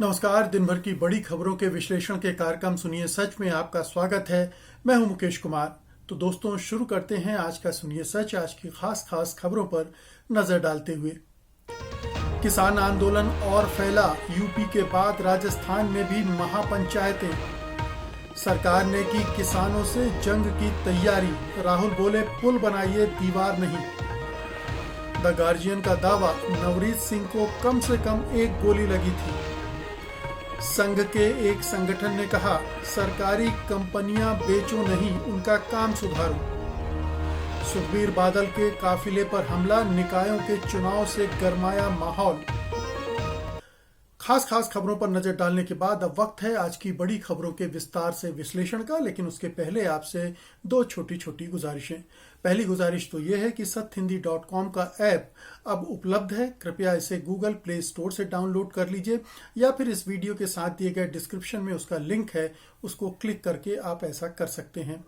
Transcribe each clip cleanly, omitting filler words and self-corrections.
नमस्कार। दिन भर की बड़ी खबरों के विश्लेषण के कार्यक्रम सुनिए सच में आपका स्वागत है। मैं हूं मुकेश कुमार। तो दोस्तों, शुरू करते हैं आज का सुनिए सच। आज की खास खबरों पर नजर डालते हुए, किसान आंदोलन और फैला, यूपी के बाद राजस्थान में भी महापंचायतें, सरकार ने की किसानों से जंग की तैयारी, राहुल बोले पुल बनाइए दीवार नहीं। द गार्जियन का दावा, नवरीत सिंह को कम से कम एक गोली लगी थी। संघ के एक संगठन ने कहा, सरकारी कंपनियां बेचो नहीं, उनका काम सुधारो। सुखबीर बादल के काफिले पर हमला, निकायों के चुनाव से गरमाया माहौल। खास खबरों पर नजर डालने के बाद अब वक्त है आज की बड़ी खबरों के विस्तार से विश्लेषण का। लेकिन उसके पहले आपसे दो छोटी गुजारिशें। पहली गुजारिश तो यह है कि satthindi.com का ऐप अब उपलब्ध है। कृपया इसे गूगल प्ले स्टोर से डाउनलोड कर लीजिए या फिर इस वीडियो के साथ दिए गए डिस्क्रिप्शन में उसका लिंक है, उसको क्लिक करके आप ऐसा कर सकते हैं।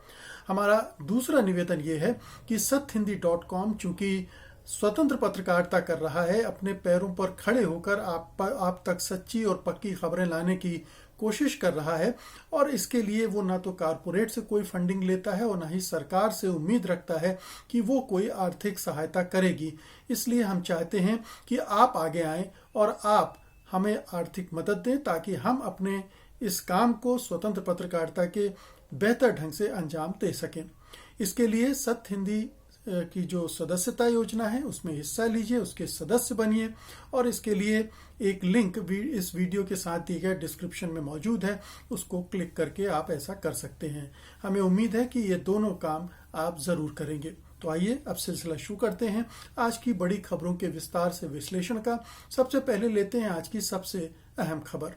हमारा दूसरा निवेदन यह है कि satthindi.com चूंकि स्वतंत्र पत्रकारिता कर रहा है, अपने पैरों पर खड़े होकर आप तक सच्ची और पक्की खबरें लाने की कोशिश कर रहा है, और इसके लिए वो ना तो कारपोरेट से कोई फंडिंग लेता है और ना ही सरकार से उम्मीद रखता है कि वो कोई आर्थिक सहायता करेगी। इसलिए हम चाहते हैं कि आप आगे आएं और आप हमें आर्थिक मदद दें ताकि हम अपने इस काम को स्वतंत्र पत्रकारिता के बेहतर ढंग से अंजाम दे सकें। इसके लिए सत्य हिंदी की जो सदस्यता योजना है उसमें हिस्सा लीजिए, उसके सदस्य बनिए, और इसके लिए एक लिंक इस वीडियो के साथ दिए गए डिस्क्रिप्शन में मौजूद है, उसको क्लिक करके आप ऐसा कर सकते हैं। हमें उम्मीद है कि ये दोनों काम आप जरूर करेंगे। तो आइए अब सिलसिला शुरू करते हैं आज की बड़ी खबरों के विस्तार से विश्लेषण का। सबसे पहले लेते हैं आज की सबसे अहम खबर।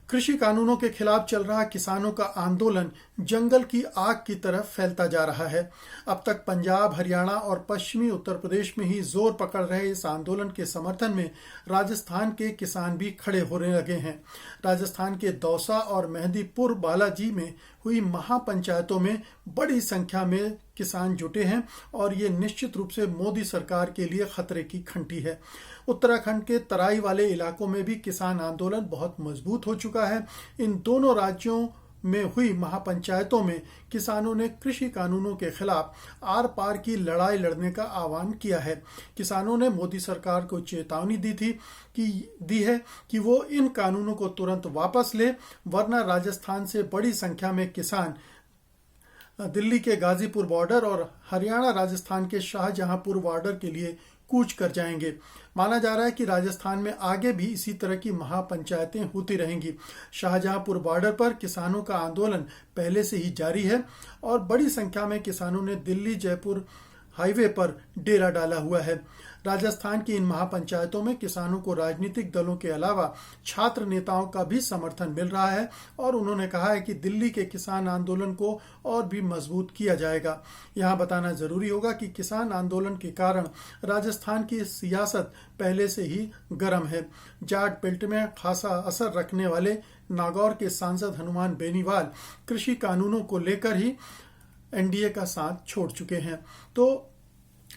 कृषि कानूनों के खिलाफ चल रहा किसानों का आंदोलन जंगल की आग की तरफ फैलता जा रहा है। अब तक पंजाब, हरियाणा और पश्चिमी उत्तर प्रदेश में ही जोर पकड़ रहे इस आंदोलन के समर्थन में राजस्थान के किसान भी खड़े होने लगे हैं। राजस्थान के दौसा और मेहंदीपुर बालाजी में हुई महापंचायतों में बड़ी संख्या में किसान जुटे हैं और ये निश्चित रूप से मोदी सरकार के लिए खतरे की घंटी है। उत्तराखंड के तराई वाले इलाकों में भी किसान आंदोलन बहुत मजबूत हो चुका है। इन दोनों राज्यों में हुई महापंचायतों में किसानों ने कृषि कानूनों के खिलाफ आर पार की लड़ाई लड़ने का आह्वान किया है। किसानों ने मोदी सरकार को चेतावनी दी है कि वो इन कानूनों को तुरंत वापस ले, वरना राजस्थान से बड़ी संख्या में किसान दिल्ली के गाजीपुर बॉर्डर और हरियाणा राजस्थान के शाहजहांपुर बॉर्डर के लिए कूच कर जाएंगे। माना जा रहा है कि राजस्थान में आगे भी इसी तरह की महापंचायतें होती रहेंगी। शाहजहांपुर बॉर्डर पर किसानों का आंदोलन पहले से ही जारी है और बड़ी संख्या में किसानों ने दिल्ली जयपुर हाईवे पर डेरा डाला हुआ है। राजस्थान की इन महापंचायतों में किसानों को राजनीतिक दलों के अलावा छात्र नेताओं का भी समर्थन मिल रहा है और उन्होंने कहा है कि दिल्ली के किसान आंदोलन को और भी मजबूत किया जाएगा। यहाँ बताना जरूरी होगा कि किसान आंदोलन के कारण राजस्थान की सियासत पहले से ही गर्म है। जाट बेल्ट में खासा असर रखने वाले नागौर के सांसद हनुमान बेनीवाल कृषि कानूनों को लेकर ही एनडीए का साथ छोड़ चुके हैं। तो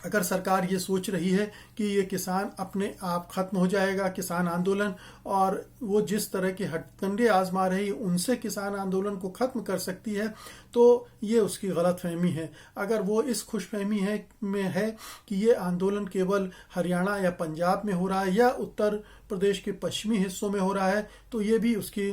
अगर सरकार ये सोच रही है कि ये किसान अपने आप खत्म हो जाएगा, किसान आंदोलन, और वो जिस तरह के हथकंडे आजमा रही है उनसे किसान आंदोलन को खत्म कर सकती है, तो ये उसकी गलतफहमी है। अगर वो इस खुशफहमी में है कि ये आंदोलन केवल हरियाणा या पंजाब में हो रहा है या उत्तर प्रदेश के पश्चिमी हिस्सों में हो रहा है, तो ये भी उसकी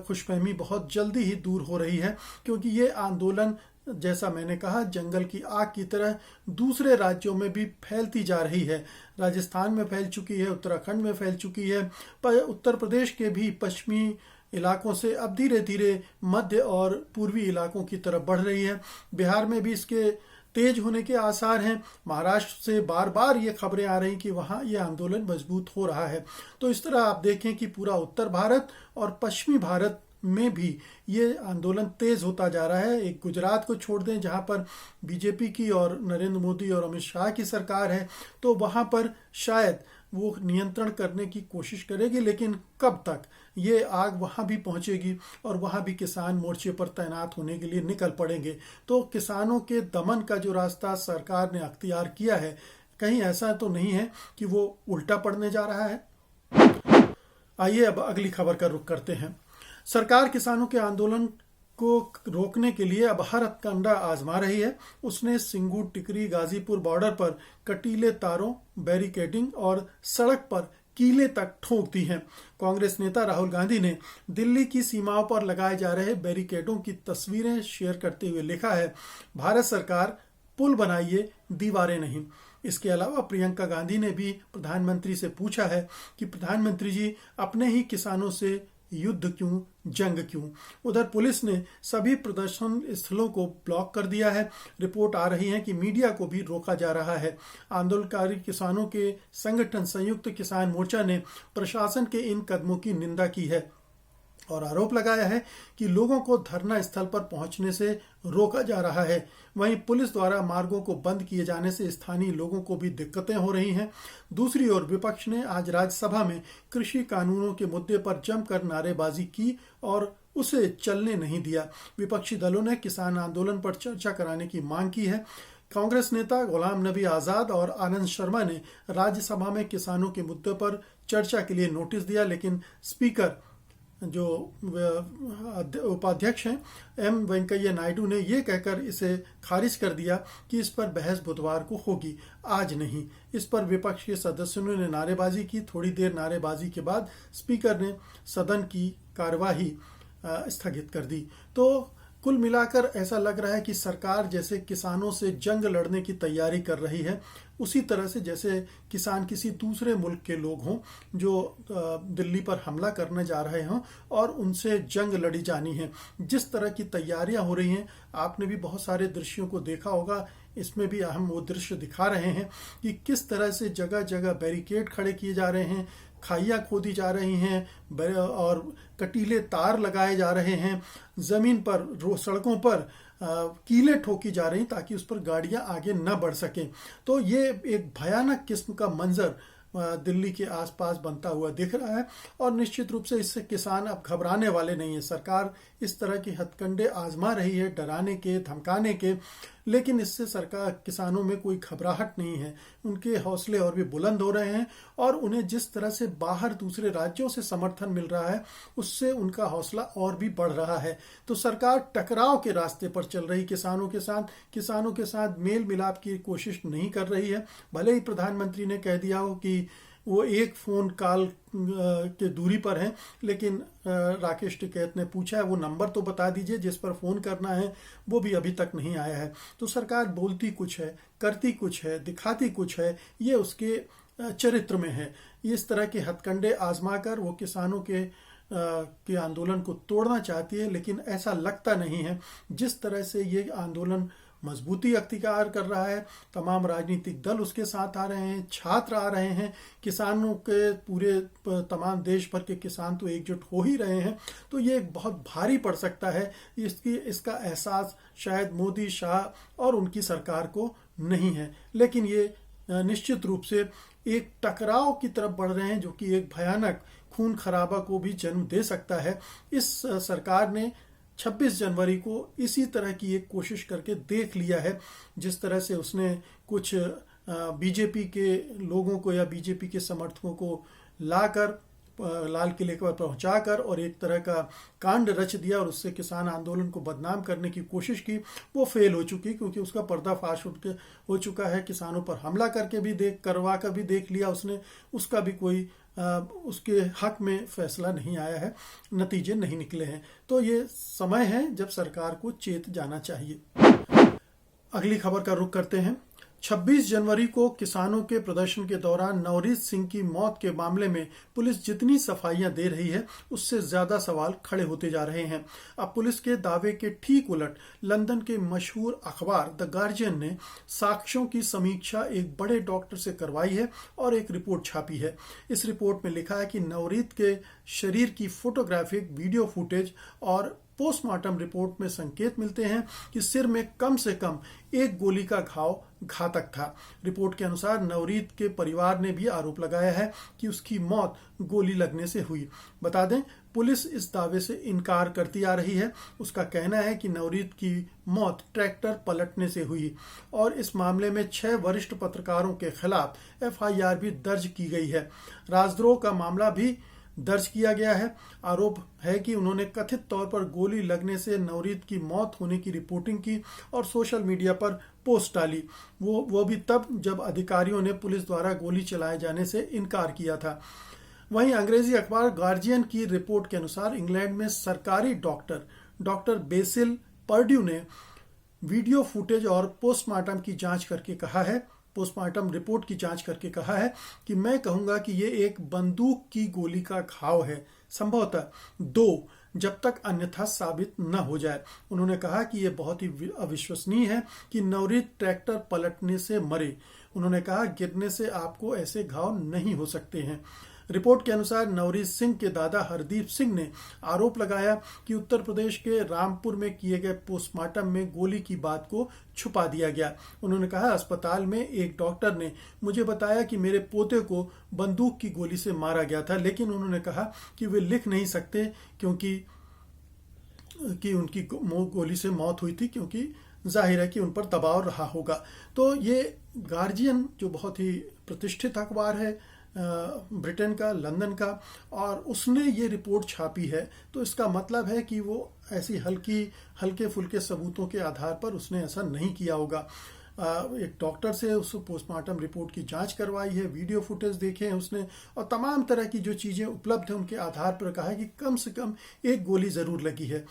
खुशफहमी बहुत जल्दी ही दूर हो रही है, क्योंकि ये आंदोलन, जैसा मैंने कहा, जंगल की आग की तरह दूसरे राज्यों में भी फैलती जा रही है। राजस्थान में फैल चुकी है, उत्तराखंड में फैल चुकी है, पर उत्तर प्रदेश के भी पश्चिमी इलाकों से अब धीरे धीरे मध्य और पूर्वी इलाकों की तरफ बढ़ रही है। बिहार में भी इसके तेज होने के आसार हैं। महाराष्ट्र से बार बार ये खबरें आ रही कि वहाँ ये आंदोलन मजबूत हो रहा है। तो इस तरह आप देखें कि पूरा उत्तर भारत और पश्चिमी भारत में भी ये आंदोलन तेज होता जा रहा है। एक गुजरात को छोड़ दें जहां पर बीजेपी की और नरेंद्र मोदी और अमित शाह की सरकार है, तो वहां पर शायद वो नियंत्रण करने की कोशिश करेगी, लेकिन कब तक ये आग वहां भी पहुंचेगी और वहां भी किसान मोर्चे पर तैनात होने के लिए निकल पड़ेंगे। तो किसानों के दमन का जो रास्ता सरकार ने अख्तियार किया है, कहीं ऐसा तो नहीं है कि वो उल्टा पड़ने जा रहा है। आइए अब अगली खबर का रुख करते हैं। सरकार किसानों के आंदोलन को रोकने के लिए अब हर हथकंडा आजमा रही है। उसने सिंगू, टिकरी, गाजीपुर बॉर्डर पर कटीले तारों, बैरिकेडिंग और सड़क पर कीले तक ठोक दी हैं। कांग्रेस नेता राहुल गांधी ने दिल्ली की सीमाओं पर लगाए जा रहे बैरिकेडों की तस्वीरें शेयर करते हुए लिखा है, भारत सरकार पुल बनाइए, दीवारें नहीं। इसके अलावा प्रियंका गांधी ने भी प्रधानमंत्री से पूछा है कि प्रधानमंत्री जी, अपने ही किसानों से युद्ध क्यों, जंग क्यों। उधर पुलिस ने सभी प्रदर्शन स्थलों को ब्लॉक कर दिया है। रिपोर्ट आ रही है कि मीडिया को भी रोका जा रहा है। आंदोलनकारी किसानों के संगठन संयुक्त किसान मोर्चा ने प्रशासन के इन कदमों की निंदा की है और आरोप लगाया है कि लोगों को धरना स्थल पर पहुंचने से रोका जा रहा है। वहीं पुलिस द्वारा मार्गों को बंद किए जाने से स्थानीय लोगों को भी दिक्कतें हो रही हैं। दूसरी ओर विपक्ष ने आज राज्यसभा में कृषि कानूनों के मुद्दे पर जमकर नारेबाजी की और उसे चलने नहीं दिया। विपक्षी दलों ने किसान आंदोलन पर चर्चा कराने की मांग की है। कांग्रेस नेता गुलाम नबी आजाद और आनंद शर्मा ने राज्यसभा में किसानों के मुद्दे पर चर्चा के लिए नोटिस दिया, लेकिन स्पीकर जो उपाध्यक्ष हैं एम वेंकैया नायडू ने ये कहकर इसे खारिज कर दिया कि इस पर बहस बुधवार को होगी, आज नहीं। इस पर विपक्ष के सदस्यों ने नारेबाजी की। थोड़ी देर नारेबाजी के बाद स्पीकर ने सदन की कार्यवाही स्थगित कर दी। तो कुल मिलाकर ऐसा लग रहा है कि सरकार जैसे किसानों से जंग लड़ने की तैयारी कर रही है, उसी तरह से जैसे किसान किसी दूसरे मुल्क के लोग हों जो दिल्ली पर हमला करने जा रहे हों और उनसे जंग लड़ी जानी है। जिस तरह की तैयारियां हो रही हैं, आपने भी बहुत सारे दृश्यों को देखा होगा। इसमें भी हम वो दृश्य दिखा रहे हैं कि किस तरह से जगह जगह बैरिकेड खड़े किए जा रहे हैं, खाइयां खोदी जा रही हैं और कटीले तार लगाए जा रहे हैं। जमीन पर, सड़कों पर कीले ठोकी जा रही ताकि उस पर गाड़ियां आगे न बढ़ सकें। तो ये एक भयानक किस्म का मंजर दिल्ली के आसपास बनता हुआ दिख रहा है और निश्चित रूप से इससे किसान अब घबराने वाले नहीं है। सरकार इस तरह के हथकंडे आजमा रही है, डराने के, धमकाने के, लेकिन इससे सरकार, किसानों में कोई घबराहट नहीं है। उनके हौसले और भी बुलंद हो रहे हैं और उन्हें जिस तरह से बाहर दूसरे राज्यों से समर्थन मिल रहा है, उससे उनका हौसला और भी बढ़ रहा है। तो सरकार टकराव के रास्ते पर चल रही किसानों के साथ मेल मिलाप की कोशिश नहीं कर रही है। भले ही प्रधानमंत्री ने कह दिया हो कि वो एक फोन कॉल के दूरी पर हैं, लेकिन राकेश टिकैत ने पूछा है वो नंबर तो बता दीजिए जिस पर फोन करना है, वो भी अभी तक नहीं आया है। तो सरकार बोलती कुछ है, करती कुछ है, दिखाती कुछ है, ये उसके चरित्र में है। इस तरह के हथकंडे आजमा कर वो किसानों के आंदोलन को तोड़ना चाहती है, लेकिन ऐसा लगता नहीं है। जिस तरह से ये आंदोलन मजबूती अख्तियार कर रहा है, तमाम राजनीतिक दल उसके साथ आ रहे हैं, छात्र आ रहे हैं, किसानों के पूरे तमाम देश भर के किसान तो एकजुट हो ही रहे हैं। तो ये बहुत भारी पड़ सकता है। इसका एहसास शायद मोदी, शाह और उनकी सरकार को नहीं है, लेकिन ये निश्चित रूप से एक टकराव की तरफ बढ़ रहे हैं जो कि एक भयानक खून खराबा को भी जन्म दे सकता है। इस सरकार ने 26 जनवरी को इसी तरह की एक कोशिश करके देख लिया है। जिस तरह से उसने कुछ बीजेपी के लोगों को या बीजेपी के समर्थकों को लाकर लाल किले पर पहुंचाकर और एक तरह का कांड रच दिया और उससे किसान आंदोलन को बदनाम करने की कोशिश की, वो फेल हो चुकी, क्योंकि उसका पर्दाफाश हो चुका है। किसानों पर हमला करवा कर भी देख लिया उसने, उसका भी कोई उसके हक में फैसला नहीं आया है, नतीजे नहीं निकले हैं। तो ये समय है जब सरकार को चेत जाना चाहिए। अगली खबर का रुख करते हैं। 26 जनवरी को किसानों के प्रदर्शन के दौरान नवरीत सिंह की मौत के मामले में पुलिस जितनी सफाइयां दे रही है, उससे ज्यादा सवाल खड़े होते जा रहे हैं। अब पुलिस के दावे के ठीक उलट लंदन के मशहूर अखबार द गार्जियन ने साक्ष्यों की समीक्षा एक बड़े डॉक्टर से करवाई है और एक रिपोर्ट छापी है। इस रिपोर्ट में लिखा है कि नवरीत के शरीर की फोटोग्राफिक, वीडियो फुटेज और पोस्टमार्टम रिपोर्ट में संकेत मिलते हैं कि सिर में कम से कम एक गोली का घाव घातक था। रिपोर्ट के अनुसार नवरीत के परिवार ने भी आरोप लगाया है कि उसकी मौत गोली लगने से हुई। बता दें, पुलिस इस दावे से इनकार करती आ रही है। उसका कहना है कि नवरीत की मौत ट्रैक्टर पलटने से हुई और इस मामले में 6 वरिष्ठ पत्रकारों के खिलाफ FIR भी दर्ज की गई है। राजद्रोह का मामला भी दर्ज किया गया है। आरोप है कि उन्होंने कथित तौर पर गोली लगने से नवरीत की मौत होने की रिपोर्टिंग की और सोशल मीडिया पर पोस्ट डाली, वो भी तब जब अधिकारियों ने पुलिस द्वारा गोली चलाए जाने से इनकार किया था। वहीं अंग्रेजी अखबार गार्जियन की रिपोर्ट के अनुसार इंग्लैंड में सरकारी डॉक्टर बेसिल पर्ड्यू ने वीडियो फुटेज और पोस्टमार्टम रिपोर्ट की जांच करके कहा है कि मैं कहूंगा कि ये एक बंदूक की गोली का घाव है, संभवतः 2, जब तक अन्यथा साबित न हो जाए। उन्होंने कहा कि यह बहुत ही अविश्वसनीय है कि नवरीत ट्रैक्टर पलटने से मरे। उन्होंने कहा, गिरने से आपको ऐसे घाव नहीं हो सकते हैं। रिपोर्ट के अनुसार नवरीत सिंह के दादा हरदीप सिंह ने आरोप लगाया कि उत्तर प्रदेश के रामपुर में किए गए पोस्टमार्टम में गोली की बात को छुपा दिया गया। उन्होंने कहा, अस्पताल में एक डॉक्टर ने मुझे बताया कि मेरे पोते को बंदूक की गोली से मारा गया था, लेकिन उन्होंने कहा कि वे लिख नहीं सकते क्योंकि उनकी गोली से मौत हुई थी, क्योंकि जाहिर है कि उन पर दबाव रहा होगा। तो ये गार्जियन जो बहुत ही प्रतिष्ठित अखबार है ब्रिटेन का, लंदन का, और उसने ये रिपोर्ट छापी है, तो इसका मतलब है कि वो ऐसी हल्के फुल्के सबूतों के आधार पर उसने ऐसा नहीं किया होगा। एक डॉक्टर से उस पोस्टमार्टम रिपोर्ट की जांच करवाई है, वीडियो फुटेज देखे हैं उसने, और तमाम तरह की जो चीज़ें उपलब्ध हैं उनके आधार पर कहा है कि कम से कम एक गोली ज़रूर लगी है।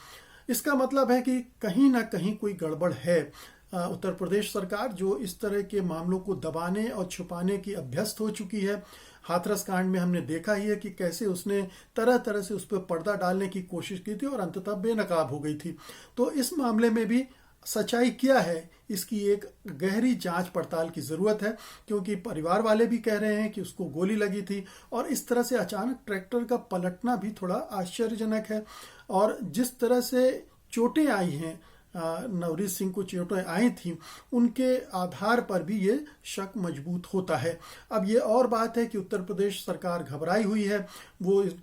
इसका मतलब है कि कहीं ना कहीं कोई गड़बड़ है। उत्तर प्रदेश सरकार जो इस तरह के मामलों को दबाने और छुपाने की अभ्यस्त हो चुकी है। हाथरस कांड में हमने देखा ही है कि कैसे उसने तरह तरह से उस पर पर्दा डालने की कोशिश की थी और अंततः बेनकाब हो गई थी। तो इस मामले में भी सच्चाई क्या है, इसकी एक गहरी जांच पड़ताल की ज़रूरत है, क्योंकि परिवार वाले भी कह रहे हैं कि उसको गोली लगी थी और इस तरह से अचानक ट्रैक्टर का पलटना भी थोड़ा आश्चर्यजनक है। और जिस तरह से चोटें आई हैं, नवरीत सिंह को चोटें आई थी, उनके आधार पर भी ये शक मजबूत होता है। अब ये और बात है कि उत्तर प्रदेश सरकार घबराई हुई है, वो इस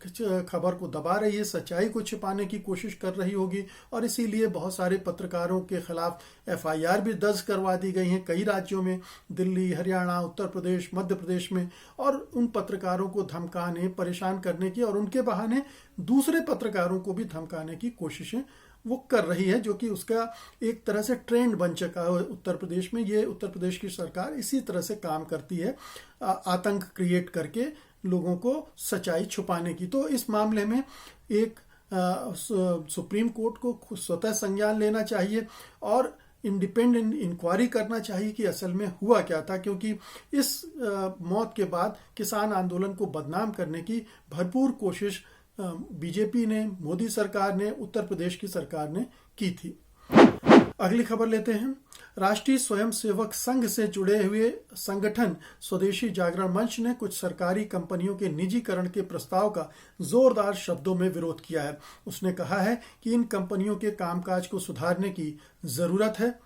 खबर को दबा रही है, सच्चाई को छिपाने की कोशिश कर रही होगी, और इसीलिए बहुत सारे पत्रकारों के खिलाफ FIR भी दर्ज करवा दी गई हैं कई राज्यों में, दिल्ली, हरियाणा, उत्तर प्रदेश, मध्य प्रदेश में, और उन पत्रकारों को धमकाने, परेशान करने की और उनके बहाने दूसरे पत्रकारों को भी धमकाने की कोशिशें वो कर रही है, जो कि उसका एक तरह से ट्रेंड बन चुका है उत्तर प्रदेश में। ये उत्तर प्रदेश की सरकार इसी तरह से काम करती है, आतंक क्रिएट करके लोगों को सच्चाई छुपाने की। तो इस मामले में एक सुप्रीम कोर्ट को स्वतः संज्ञान लेना चाहिए और इंडिपेंडेंट इंक्वायरी करना चाहिए कि असल में हुआ क्या था, क्योंकि इस मौत के बाद किसान आंदोलन को बदनाम करने की भरपूर कोशिश बीजेपी ने, मोदी सरकार ने, उत्तर प्रदेश की सरकार ने की थी। अगली खबर लेते हैं। राष्ट्रीय स्वयंसेवक संघ से जुड़े हुए संगठन स्वदेशी जागरण मंच ने कुछ सरकारी कंपनियों के निजीकरण के प्रस्ताव का जोरदार शब्दों में विरोध किया है। उसने कहा है कि इन कंपनियों के कामकाज को सुधारने की जरूरत है,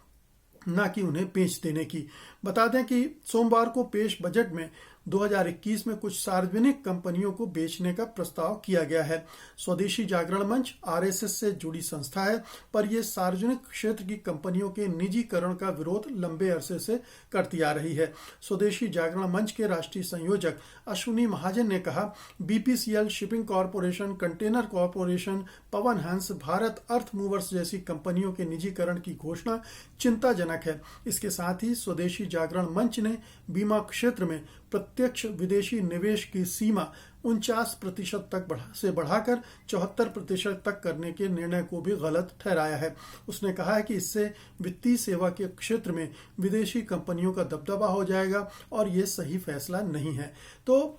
न कि उन्हें बेच देने की। बता दें कि सोमवार को पेश बजट में 2021 में कुछ सार्वजनिक कंपनियों को बेचने का प्रस्ताव किया गया है। स्वदेशी जागरण मंच RSS से जुड़ी संस्था है, पर यह सार्वजनिक क्षेत्र की कंपनियों के निजीकरण का विरोध लंबे अरसे से करती आ रही है। स्वदेशी जागरण मंच के राष्ट्रीय संयोजक अश्विनी महाजन ने कहा, BPCL, shipping corporation, container corporation, Pawan Hans, Bharat अर्थ मूवर्स जैसी कंपनियों के निजीकरण की घोषणा चिंताजनक है। इसके साथ ही स्वदेशी जागरण मंच ने बीमा क्षेत्र में प्रत्यक्ष विदेशी निवेश की सीमा 49% तक बढ़ाकर 74% तक करने के निर्णय को भी गलत ठहराया है। उसने कहा है कि इससे वित्तीय सेवा के क्षेत्र में विदेशी कंपनियों का दबदबा हो जाएगा और ये सही फैसला नहीं है। तो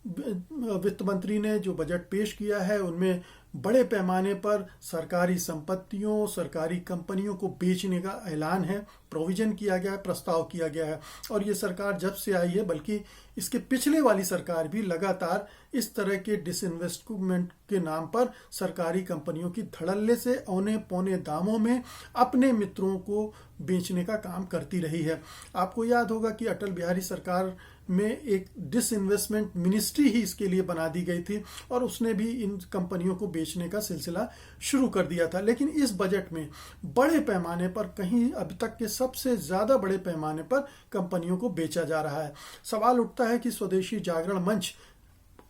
वित्त मंत्री ने जो बजट पेश किया है उनमें बड़े पैमाने पर सरकारी संपत्तियों, सरकारी कंपनियों को बेचने का ऐलान है, प्रोविजन किया गया है, प्रस्ताव किया गया है। और ये सरकार जब से आई है, बल्कि इसके पिछले वाली सरकार भी लगातार इस तरह के डिसइन्वेस्टमेंट के नाम पर सरकारी कंपनियों की धड़ल्ले से औने पौने दामों में अपने मित्रों को बेचने का काम करती रही है। आपको याद होगा कि अटल बिहारी सरकार में एक डिसइन्वेस्टमेंट मिनिस्ट्री ही इसके लिए बना दी गई थी और उसने भी इन कंपनियों को बेचने का सिलसिला शुरू कर दिया था। लेकिन इस बजट में बड़े पैमाने पर, कहीं अभी तक के सबसे ज्यादा बड़े पैमाने पर कंपनियों को बेचा जा रहा है। सवाल उठता है कि स्वदेशी जागरण मंच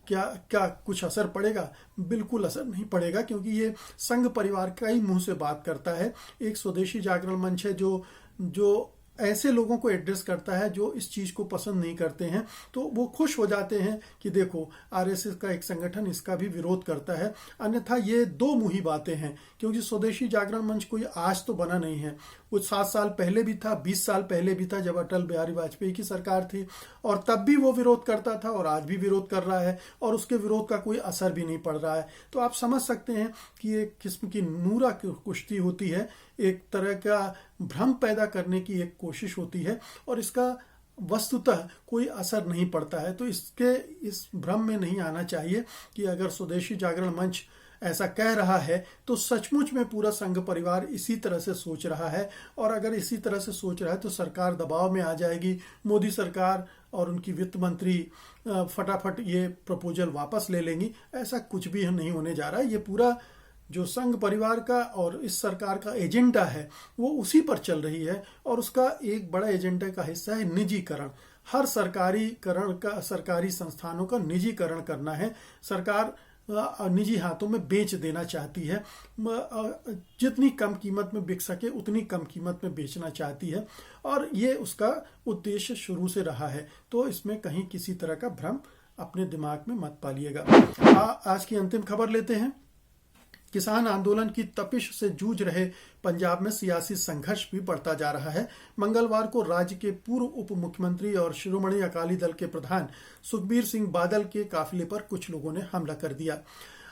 क्या क्या कुछ असर पड़ेगा? बिल्कुल असर नहीं पड़ेगा, क्योंकि ये संघ परिवार का ही मुंह से बात करता है। एक स्वदेशी जागरण मंच है जो ऐसे लोगों को एड्रेस करता है जो इस चीज को पसंद नहीं करते हैं, तो वो खुश हो जाते हैं कि देखो आरएसएस का एक संगठन इसका भी विरोध करता है। अन्यथा ये दो मुही बातें हैं, क्योंकि स्वदेशी जागरण मंच कोई आज तो बना नहीं है। वो 7 साल पहले भी था, 20 साल पहले भी था, जब अटल बिहारी वाजपेयी की सरकार थी, और तब भी वो विरोध करता था और आज भी विरोध कर रहा है, और उसके विरोध का कोई असर भी नहीं पड़ रहा है। तो आप समझ सकते हैं कि एक किस्म की नूरा कुश्ती होती है, एक तरह का भ्रम पैदा करने की एक कोशिश होती है, और इसका वस्तुतः कोई असर नहीं पड़ता है। तो इस भ्रम में नहीं आना चाहिए कि अगर स्वदेशी जागरण मंच ऐसा कह रहा है तो सचमुच में पूरा संघ परिवार इसी तरह से सोच रहा है, और अगर इसी तरह से सोच रहा है तो सरकार दबाव में आ जाएगी। मोदी सरकार और उनकी वित्त मंत्री फटाफट ये प्रपोजल वापस ले लेंगी। ऐसा कुछ भी नहीं होने जा रहा है। ये पूरा जो संघ परिवार का और इस सरकार का एजेंडा है वो उसी पर चल रही है, और उसका एक बड़ा एजेंडा का हिस्सा है निजीकरण। हर सरकारी संस्थानों का निजीकरण करना है। सरकार निजी हाथों में बेच देना चाहती है, जितनी कम कीमत में बिक सके उतनी कम कीमत में बेचना चाहती है, और ये उसका उद्देश्य शुरू से रहा है। तो इसमें कहीं किसी तरह का भ्रम अपने दिमाग में मत पालिएगा। आज की अंतिम खबर लेते हैं। किसान आंदोलन की तपिश से जूझ रहे पंजाब में सियासी संघर्ष भी बढ़ता जा रहा है। मंगलवार को राज्य के पूर्व उप मुख्यमंत्री और शिरोमणि अकाली दल के प्रधान सुखबीर सिंह बादल के काफिले पर कुछ लोगों ने हमला कर दिया।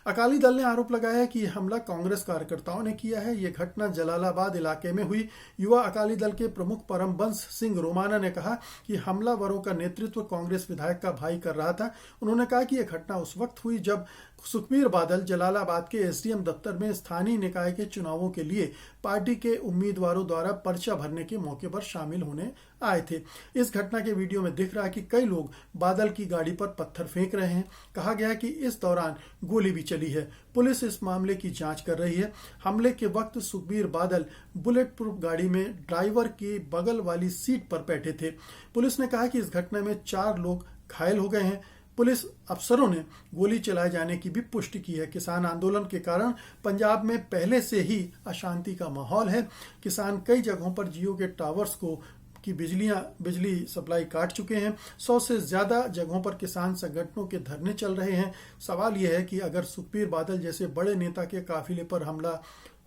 अकाली दल ने आरोप लगाया कि हमला कांग्रेस कार्यकर्ताओं ने किया है। ये घटना जलालाबाद इलाके में हुई। युवा अकाली दल के प्रमुख परमबंस सिंह रोमाना ने कहा कि हमलावरों का नेतृत्व कांग्रेस विधायक का भाई कर रहा था। उन्होंने कहा कि यह घटना उस वक्त हुई जब सुखबीर बादल जलालाबाद के एसडीएम दफ्तर में स्थानीय निकाय के चुनावों के लिए पार्टी के उम्मीदवारों द्वारा पर्चा भरने के मौके पर शामिल होने आए थे। इस घटना के वीडियो में दिख रहा है कि कई लोग बादल की गाड़ी पर पत्थर फेंक रहे हैं। कहा गया कि इस दौरान गोली भी चली है। पुलिस इस मामले की जांच कर रही है। हमले के वक्त सुखबीर बादल बुलेट प्रूफ गाड़ी में ड्राइवर की बगल वाली सीट पर बैठे थे। पुलिस ने कहा कि इस घटना में 4 लोग घायल हो गए हैं। पुलिस अफसरों ने गोली चलाए जाने की भी पुष्टि की है। किसान आंदोलन के कारण पंजाब में पहले से ही अशांति का माहौल है। किसान कई जगहों पर जियो के टावर्स की बिजली सप्लाई काट चुके हैं। 100 से ज्यादा जगहों पर किसान संगठनों के धरने चल रहे हैं। सवाल यह है कि अगर सुखबीर बादल जैसे बड़े नेता के काफिले पर हमला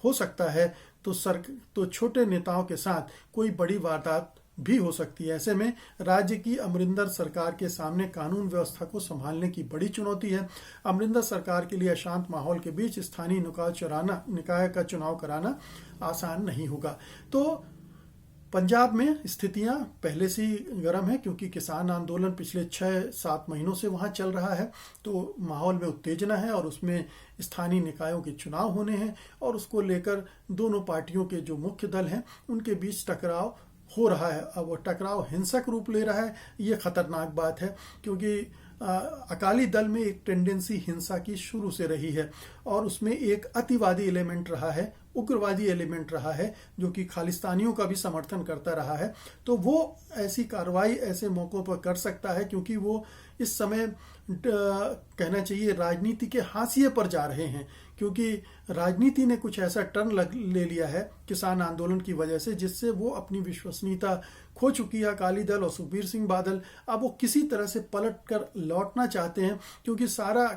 हो सकता है तो छोटे नेताओं के साथ कोई बड़ी वारदात भी हो सकती है। ऐसे में राज्य की अमरिंदर सरकार के सामने कानून व्यवस्था को संभालने की बड़ी चुनौती है। अमरिंदर सरकार के लिए अशांत माहौल के बीच स्थानीय निकाय का चुनाव कराना आसान नहीं होगा। तो पंजाब में स्थितियां पहले से ही गर्म है, क्योंकि किसान आंदोलन पिछले 6-7 महीनों से वहां चल रहा है। तो माहौल में उत्तेजना है और उसमें स्थानीय निकायों के चुनाव होने हैं, और उसको लेकर दोनों पार्टियों के जो मुख्य दल हैं उनके बीच टकराव हो रहा है। अब वो टकराव हिंसक रूप ले रहा है। ये खतरनाक बात है, क्योंकि अकाली दल में एक टेंडेंसी हिंसा की शुरू से रही है, और उसमें एक अतिवादी एलिमेंट रहा है, उग्रवादी एलिमेंट रहा है, जो कि खालिस्तानियों का भी समर्थन करता रहा है। तो वो ऐसी कार्रवाई ऐसे मौकों पर कर सकता है, क्योंकि वो इस समय कहना चाहिए राजनीति के हाशिए पर जा रहे हैं, क्योंकि राजनीति ने कुछ ऐसा टर्न ले लिया है किसान आंदोलन की वजह से, जिससे वो अपनी विश्वसनीयता खो चुकी है। अकाली दल और सुखबीर सिंह बादल अब वो किसी तरह से पलट कर लौटना चाहते हैं, क्योंकि सारा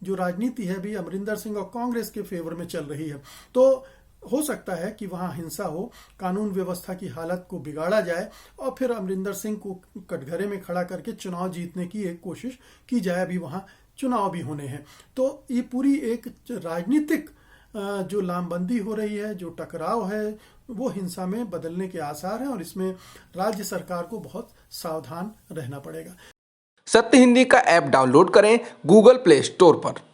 जो राजनीति है भी अमरिंदर सिंह और कांग्रेस के फेवर में चल रही है। तो हो सकता है कि वहां हिंसा हो, कानून व्यवस्था की हालत को बिगाड़ा जाए, और फिर अमरिंदर सिंह को कटघरे में खड़ा करके चुनाव जीतने की एक कोशिश की जाए। अभी वहां चुनाव भी होने हैं। तो ये पूरी एक राजनीतिक जो लामबंदी हो रही है, जो टकराव है, वो हिंसा में बदलने के आसार हैं, और इसमें राज्य सरकार को बहुत सावधान रहना पड़ेगा। सत्य हिंदी का ऐप डाउनलोड करें गूगल प्ले स्टोर पर।